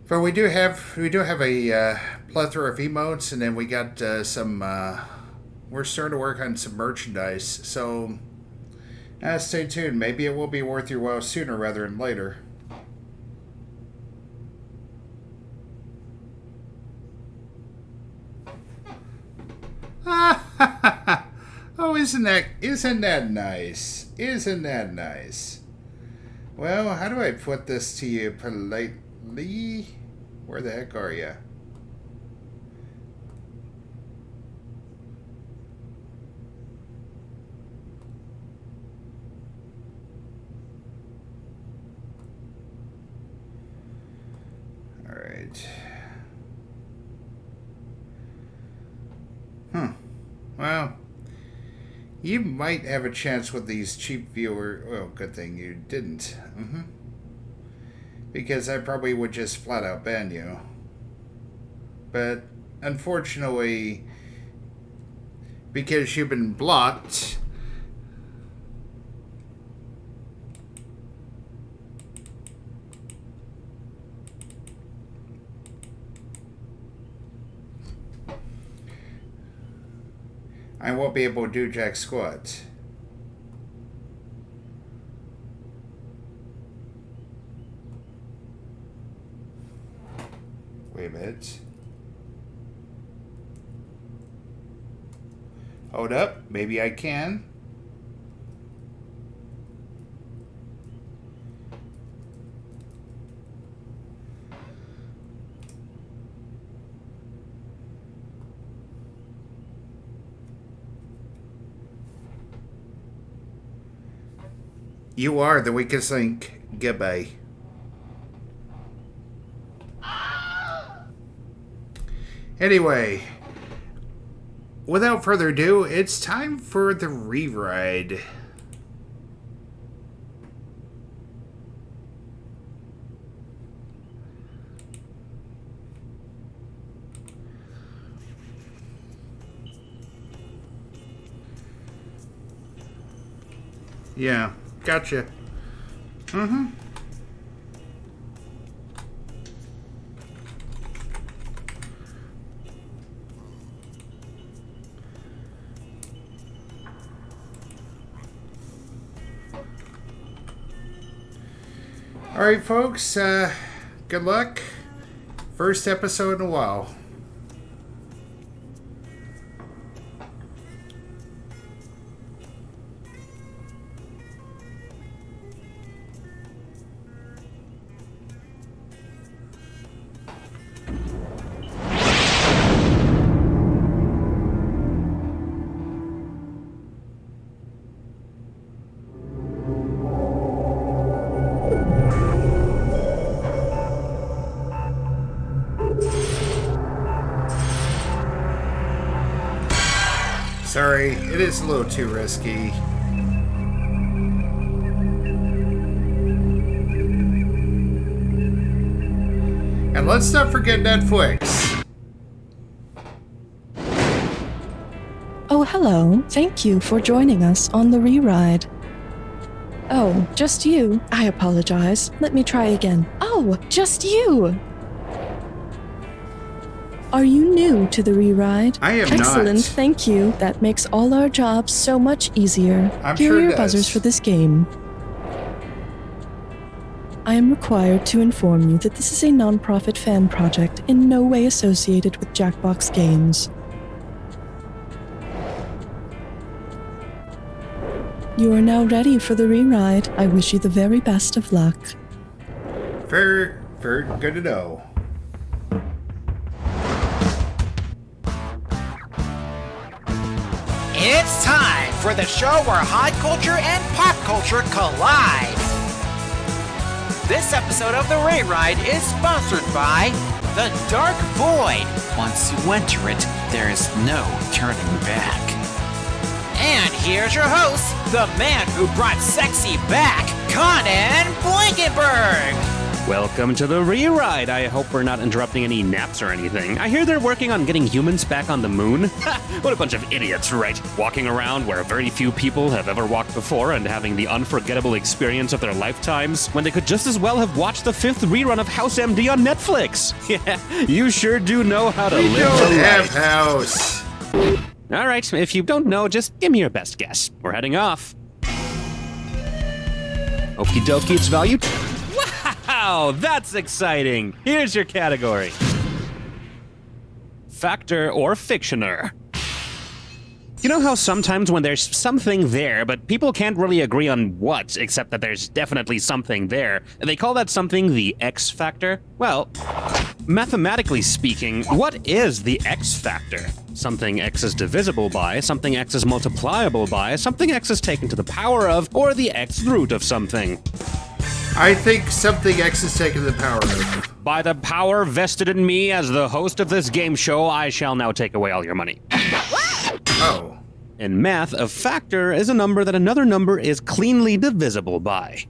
But we do have a plethora of emotes, and then we got some. We're starting to work on some merchandise, so stay tuned. Maybe it will be worth your while sooner rather than later. Oh, isn't that nice? Isn't that nice? Well, how do I put this to you politely? Where the heck are you? All right. Well, you might have a chance with these cheap viewers. Well, good thing you didn't. Because I probably would just flat out ban you. But unfortunately, because you've been blocked, I won't be able to do jack squat. Wait a minute. Hold up. Maybe I can. You are the weakest link. Goodbye. Anyway, without further ado, it's time for the re-ride. Yeah, gotcha. Alright, folks, good luck. First episode in a while. Sorry, it is a little too risky. And let's not forget Netflix. Oh, hello. Thank you for joining us on the re-ride. Oh, just you? I apologize. Let me try again. Oh, just you! Are you new to the re-ride? I am not. Excellent, thank you. That makes all our jobs so much easier. I'm Here sure are it your does. buzzers for this game. I am required to inform you that this is a non-profit fan project in no way associated with Jackbox Games. You are now ready for the re-ride. I wish you the very best of luck. Very good to know. It's time for the show where high culture and pop culture collide. This episode of The Re-Ride is sponsored by The Dark Void. Once you enter it, there is no turning back. And here's your host, the man who brought sexy back, Conan Blankenberg. Welcome to the Rewrite. I hope we're not interrupting any naps or anything. I hear they're working on getting humans back on the moon. Ha! What a bunch of idiots, right? Walking around where very few people have ever walked before and having the unforgettable experience of their lifetimes when they could just as well have watched the 5th rerun of House MD on Netflix. Yeah, you sure do know how to live the life. House. All right, if you don't know, just give me your best guess. We're heading off. Okie dokie, it's value. Wow, that's exciting. Here's your category. Factor or fictioner. You know how sometimes when there's something there, but people can't really agree on what, except that there's definitely something there, they call that something the X factor? Well, mathematically speaking, what is the X factor? Something X is divisible by, something X is multipliable by, something X is taken to the power of, or the X root of something. I think something X is taken to the power of. By the power vested in me as the host of this game show, I shall now take away all your money. Oh. In math, a factor is a number that another number is cleanly divisible by.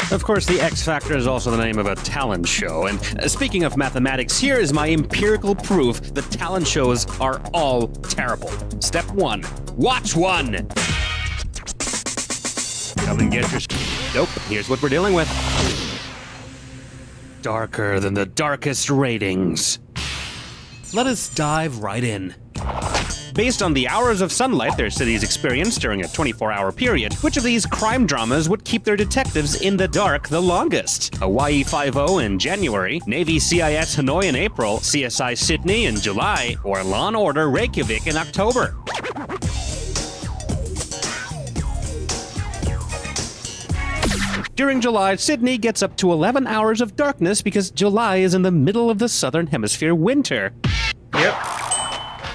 Of course, the X Factor is also the name of a talent show, and speaking of mathematics, here is my empirical proof that talent shows are all terrible. Step 1, watch one. Come and get your Nope, here's what we're dealing with. Darker than the darkest ratings. Let us dive right in. Based on the hours of sunlight their cities experienced during a 24-hour period, which of these crime dramas would keep their detectives in the dark the longest? Hawaii Five-0 in January, Navy CIS Hanoi in April, CSI Sydney in July, or Law & Order Reykjavik in October? During July, Sydney gets up to 11 hours of darkness because July is in the middle of the Southern Hemisphere winter. Yep.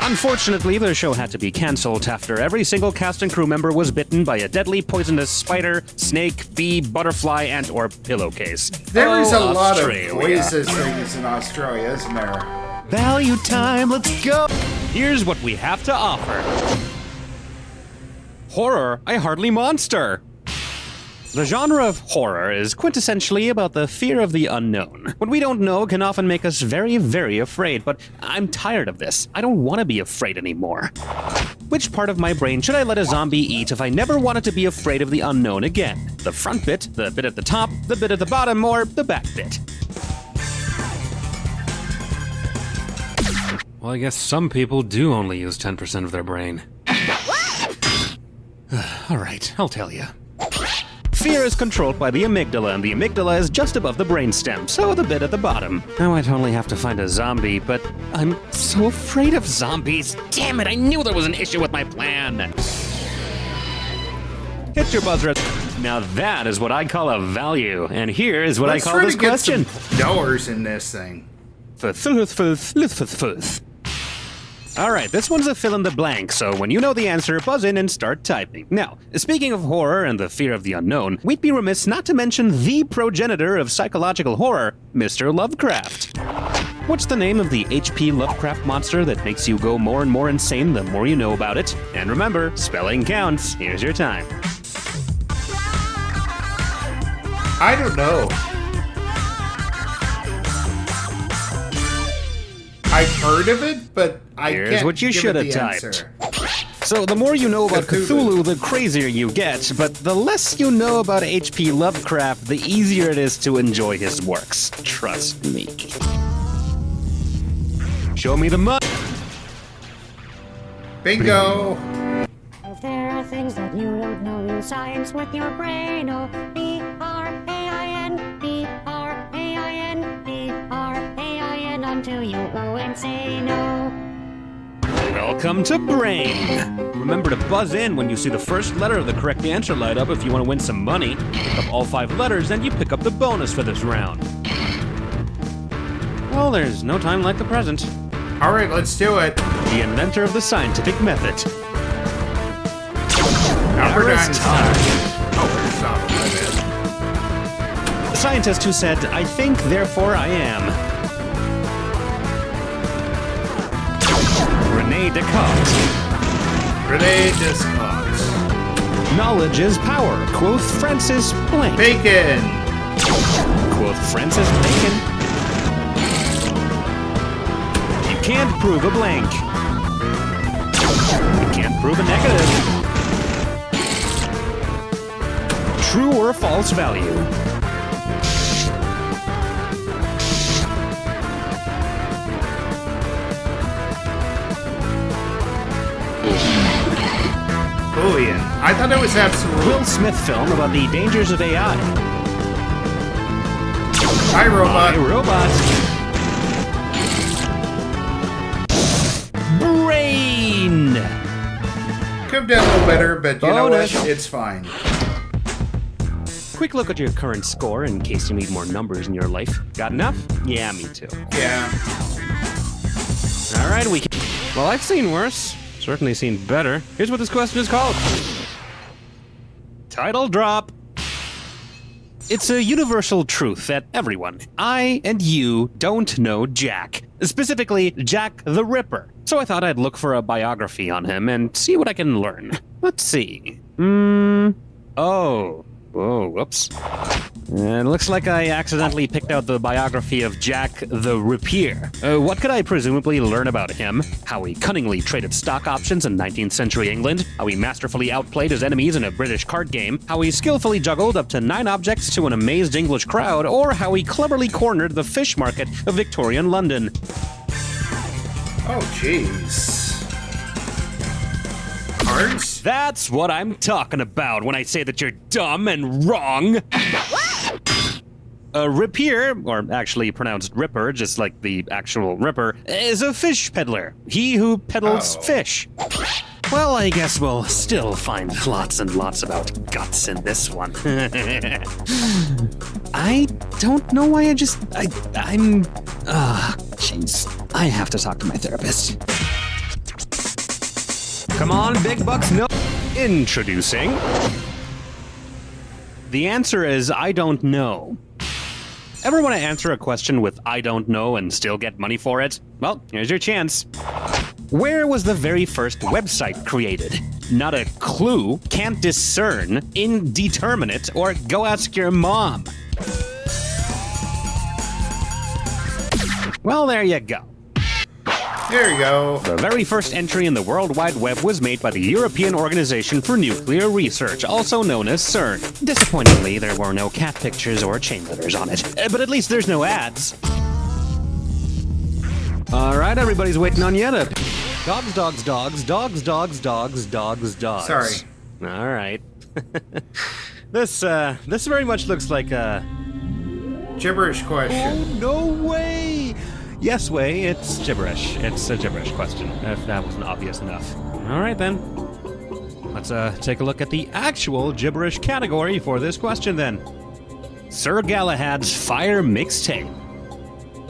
Unfortunately, the show had to be cancelled after every single cast and crew member was bitten by a deadly poisonous spider, snake, bee, butterfly, and or pillowcase. There is a lot of Australia. poisonous things in Australia, isn't there? Value time, let's go! Here's what we have to offer. Horror, a hardly monster. The genre of horror is quintessentially about the fear of the unknown. What we don't know can often make us very, very afraid, but I'm tired of this. I don't want to be afraid anymore. Which part of my brain should I let a zombie eat if I never wanted to be afraid of the unknown again? The front bit, the bit at the top, the bit at the bottom, or the back bit? Well, I guess some people do only use 10% of their brain. All right, I'll tell you. Fear is controlled by the amygdala, and the amygdala is just above the brainstem, so the bit at the bottom. Now I totally have to find a zombie, but I'm so afraid of zombies. Damn it, I knew there was an issue with my plan. Hit your buzzer. Now that is what I call a value, and here is what I call this question. Knowers in this thing. Alright, this one's a fill in the blank, so when you know the answer, buzz in and start typing. Now, speaking of horror and the fear of the unknown, we'd be remiss not to mention the progenitor of psychological horror, Mr. Lovecraft. What's the name of the H.P. Lovecraft monster that makes you go more and more insane the more you know about it? And remember, spelling counts. Here's your time. I don't know. I've heard of it, but I can't. Here's what you should have typed. So the more you know about Cthulhu, the crazier you get, but the less you know about H.P. Lovecraft, the easier it is to enjoy his works. Trust me. Show me the money. Bingo! If there are things that you don't know, use science with your brain. Oh, B-R-A-I-N, B-R-A-I-n, B-R-A-I-n, until you go insane. Oh. Welcome to Brain. Remember to buzz in when you see the first letter of the correct answer light up if you want to win some money. Pick up all 5 letters, and you pick up the bonus for this round. Well, there's no time like the present. All right, let's do it. The inventor of the scientific method. Albert Einstein. Oh, it's not a limit. The scientist who said, "I think, therefore I am." Rene Descartes. Rene Descartes. Knowledge is power, quoth Francis Blank. Bacon. Quoth with Francis Bacon. You can't prove a blank. You can't prove a negative. True or false value. Boolean. I thought it was absolute. Will Smith film about the dangers of AI. Hi, robot. Robot. Brain. Could have done a little better, but you know what? Bonus. It's fine. Quick look at your current score in case you need more numbers in your life. Got enough? Yeah, me too. Yeah. All right, well, I've seen worse. Certainly seen better. Here's what this question is called. Title drop. It's a universal truth that everyone, I and you, don't know Jack. Specifically, Jack the Ripper. So I thought I'd look for a biography on him and see what I can learn. Let's see. Oh, whoops. It looks like I accidentally picked out the biography of Jack the Rapier. What could I presumably learn about him? How he cunningly traded stock options in 19th century England, how he masterfully outplayed his enemies in a British card game, how he skillfully juggled up to 9 objects to an amazed English crowd, or how he cleverly cornered the fish market of Victorian London. Oh, jeez. Cards? That's what I'm talking about when I say that you're dumb and wrong. A rapier, or actually pronounced ripper, just like the actual ripper, is a fish peddler. He who peddles fish. Well, I guess we'll still find lots and lots about guts in this one. I don't know why I'm... jeez. I have to talk to my therapist. Come on, big bucks, no... Introducing... The answer is I don't know. Ever want to answer a question with I don't know and still get money for it? Well, here's your chance. Where was the very first website created? Not a clue, can't discern, indeterminate, or go ask your mom. Well, there you go. There you go. The very first entry in the World Wide Web was made by the European Organization for Nuclear Research, also known as CERN. Disappointingly, there were no cat pictures or chain letters on it, but at least there's no ads. All right, everybody's waiting on you to... Dogs, dogs, dogs, dogs, dogs, dogs, dogs, dogs. Sorry. All right. This very much looks like a... Gibberish question. Oh, no way! Yes, way, it's gibberish. It's a gibberish question, if that wasn't obvious enough. All right, then. Let's take a look at the actual gibberish category for this question, then. Sir Galahad's Fire Mixtape.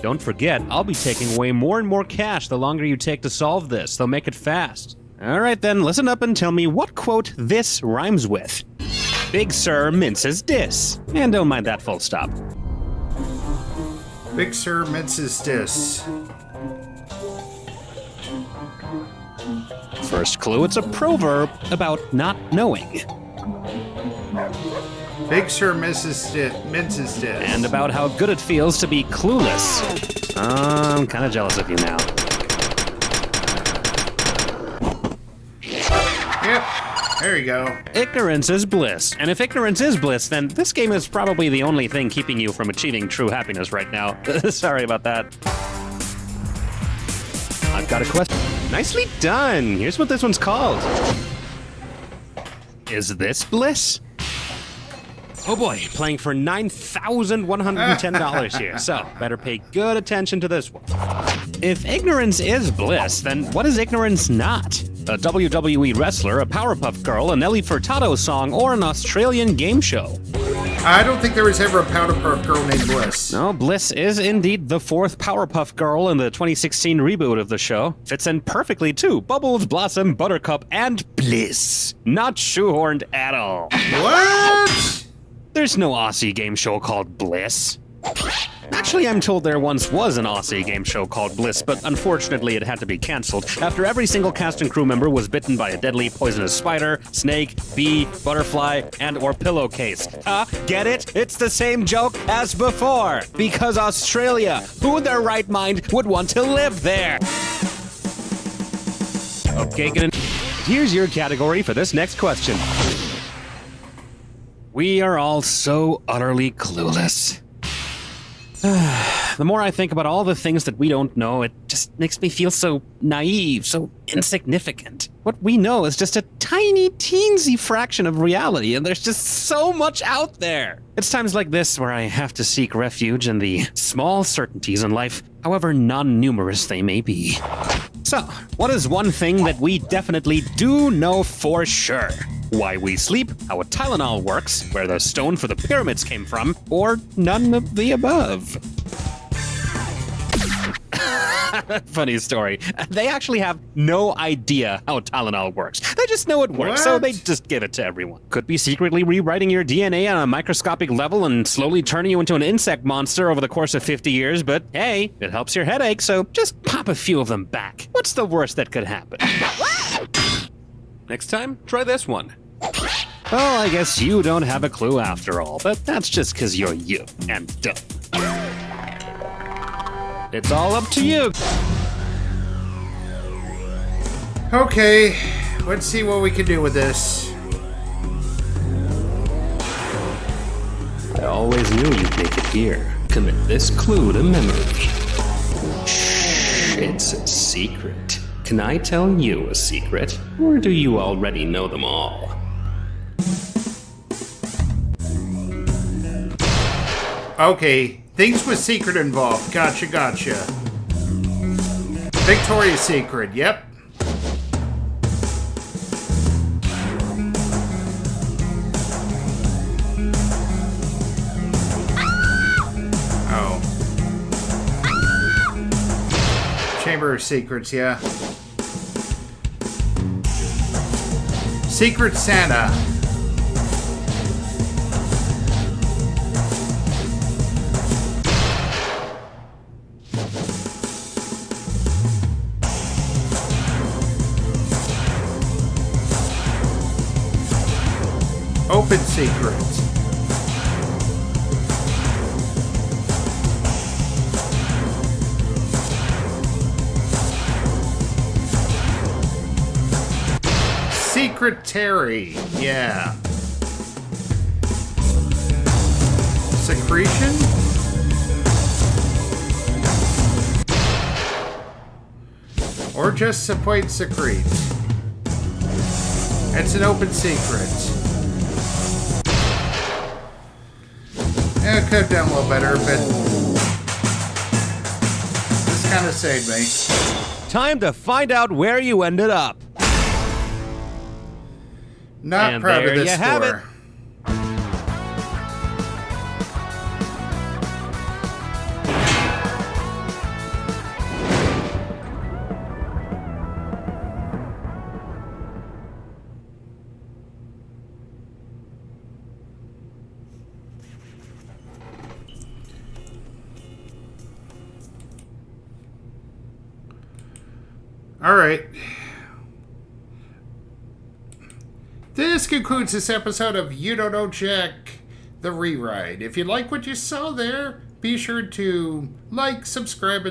Don't forget, I'll be taking away more and more cash the longer you take to solve this, so make it fast. All right, then, listen up and tell me what quote this rhymes with. Big Sir minces dis. And don't mind that full stop. Big Sir minces dis. First clue, it's a proverb about not knowing. Big Sir minces dis. And about how good it feels to be clueless. I'm kind of jealous of you now. Yep. There you go. Ignorance is bliss. And if ignorance is bliss, then this game is probably the only thing keeping you from achieving true happiness right now. Sorry about that. I've got a question. Nicely done. Here's what this one's called. Is this bliss? Oh boy, playing for $9,110 here, so better pay good attention to this one. If ignorance is bliss, then what is ignorance not? A WWE wrestler, a Powerpuff Girl, a Nelly Furtado song, or an Australian game show? I don't think there was ever a Powerpuff Girl named Bliss. No, Bliss is indeed the 4th Powerpuff Girl in the 2016 reboot of the show. Fits in perfectly too. Bubbles, Blossom, Buttercup, and Bliss. Not shoehorned at all. What? There's no Aussie game show called Bliss. Actually, Actually, I'm told there once was an Aussie game show called Bliss, but unfortunately it had to be cancelled after every single cast and crew member was bitten by a deadly poisonous spider, snake, bee, butterfly, and or pillowcase. Get it? It's the same joke as before. Because Australia, who in their right mind would want to live there? Okay, here's your category for this next question. We are all so utterly clueless. The more I think about all the things that we don't know, it just makes me feel so naive, so insignificant. What we know is just a tiny, teensy fraction of reality, and there's just so much out there. It's times like this where I have to seek refuge in the small certainties in life, however non-numerous they may be. So, what is one thing that we definitely do know for sure? Why we sleep, how a Tylenol works, where the stone for the pyramids came from, or none of the above. Funny story. They actually have no idea how Tylenol works. They just know it works, so they just give it to everyone. Could be secretly rewriting your DNA on a microscopic level and slowly turning you into an insect monster over the course of 50 years, but hey, it helps your headache, so just pop a few of them back. What's the worst that could happen? Next time, try this one. Well, I guess you don't have a clue after all, but that's just because you're you and dumb. It's all up to you. Okay, let's see what we can do with this. I always knew you'd make it here. Commit this clue to memory. Shh, it's a secret. Can I tell you a secret, or do you already know them all? Okay, things with secret involved. Gotcha. Victoria's Secret, yep. Oh. Chamber of Secrets, yeah. Secret Santa. Open Secrets. Secretary, yeah. Secretion? Or just plain secrete. It's an open secret. Yeah, it could have done a little better, but this kind of saved me. Time to find out where you ended up. Not And proud there of this you have score. it. All right. This concludes this episode of You Don't Know Jack, the Rewrite. If you like what you saw there, be sure to like, subscribe, and